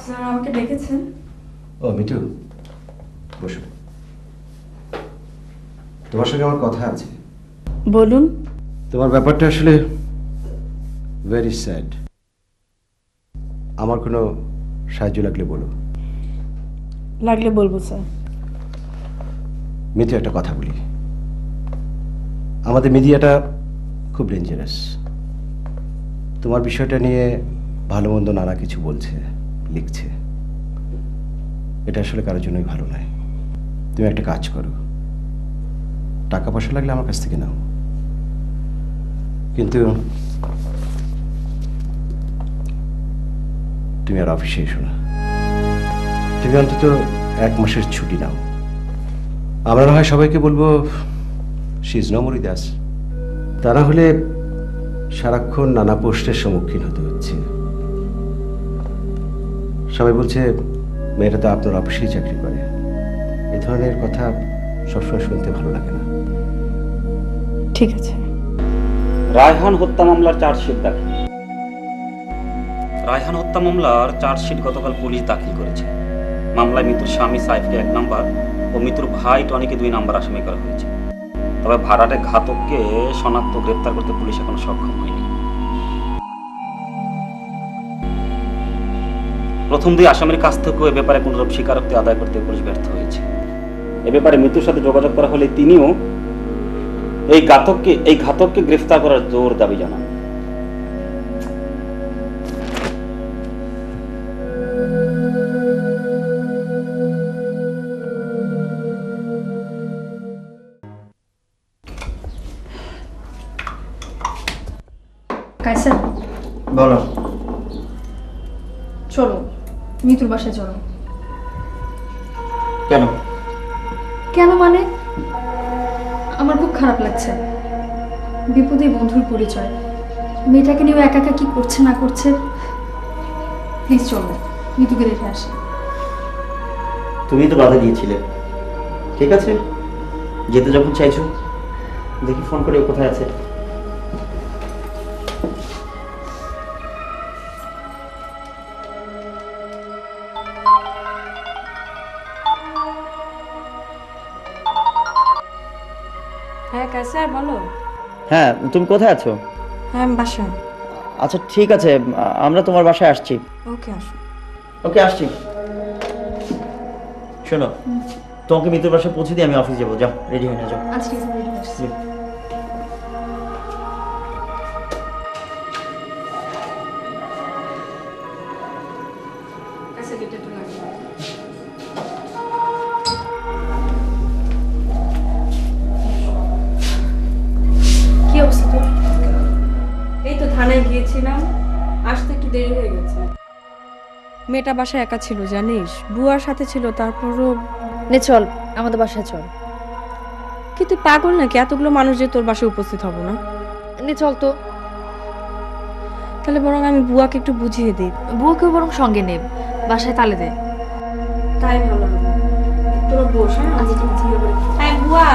Sir আমাকে ডেকেছেন? ও মিঠু, বসো। তোমার সঙ্গে আমার কথা আছে। বলুন। তোমার ব্যাপারটা আসলে ভেরি স্যাড। আমার কোনো সাহায্য লাগলে বলো। লাগলে বলবো স্যার। মিঠু, একটা কথা বলি। আমাদের মিডিয়াটা খুব ডেঞ্জারাস। তোমার বিষয়টা নিয়ে ভালো মন্দ নানা কিছু বলছে, লিখছে। এটা আসলে কারোর জন্যই ভালো নয়। তুমি একটা কাজ করো, টাকা পয়সা লাগলে আমার কাছ থেকে নাও, কিন্তু তুমি আর অফিসে এসো না। তুমি অন্তত 1 মাসের ছুটি নাও। আমরা না হয় সবাইকে বলবো she is no more with us. তা না হলে সারাক্ষণ নানা প্রশ্নের সম্মুখীন হতে হচ্ছে। সবাই বলছে মেয়েটা তো আপনার অফিসেই চাকরি করে। এই ধরনের কথা সবসময় শুনতে ভালো লাগে না। ঠিক আছে। রায়হান হত্যা মামলার চার্জশিট দাখিল। রায়হান হত্যা মামলার চার্জশিট গতকাল পুলিশ দাখিল করেছে। মামলায় মৃত্যুর স্বামী সাইফকে 1 নাম্বার ও মৃত্যুর ভাই টনিকে 2 নাম্বার আসামি করা হয়েছে। তবে ভাড়াটে ঘাতককে শনাক্ত গ্রেপ্তার করতে পুলিশ এখনো সক্ষম হয়নি। প্রথম 2 আসামির কাছ থেকেও এ ব্যাপারে কোনরূপ স্বীকারোক্তি আদায় করতে পুলিশ ব্যর্থ হয়েছে। এ ব্যাপারে মৃত্যুর সাথে যোগাযোগ করা হলে তিনিও এই ঘাতককে গ্রেফতার করার জোর দাবি জানান। কাইসার, বলো। চলো মিতুর বাসায় চলো। কেন? কেন মানে? আমার খুব খারাপ লাগছে। বিপদে বন্ধুর পরিচয়, মেয়েটাকে নিয়ে একা একা কি করছে না করছে। প্লিজ চলো, মিতুকে দেখে আসি। তুমি তো বাধা দিয়েছিলে। ঠিক আছে, যেতে যখন চাইছো, দেখি ফোন করে ও কোথায় আছে। হ্যাঁ কাইসার, বলো। হ্যাঁ, তুমি কোথায় আছো? হ্যাঁ আমি বাসায়। আচ্ছা ঠিক আছে, আমরা তোমার বাসায় আসছি। ওকে আসো। ওকে, আসছি। শোনো, তোমাকে মিত্র বাসায় পৌঁছে দিয়ে আমি অফিস যাবো। যাও, রেডি হয়ে না, যাও। আচ্ছা ঠিক আছে, রেডি হয়ে আসছি। কাইসার, গেটটা একটু লাগিয়ে দাও। কি অবস্থা তোর? এই তো থানায় গিয়েছিলাম, আসতে একটু দেরি হয়ে গেছে। মেয়েটা বাসায় একা ছিল জানিস, বুয়ার সাথে ছিল। তারপরও নে চল আমাদের বাসায় চল। কি তুই পাগল নাকি? এতগুলো মানুষ যে তোর বাসায় উপস্থিত হব না? নে চল তো। তাহলে বরং আমি বুয়াকে একটু বুঝিয়ে দিই। বুয়াকেও বরং সঙ্গে নে, বাসায় তালে দে। তাই ভালো হবে। তোরা বস। হ্যাঁ, আচ্ছা ঠিক আছে। হ্যাঁ বুয়া,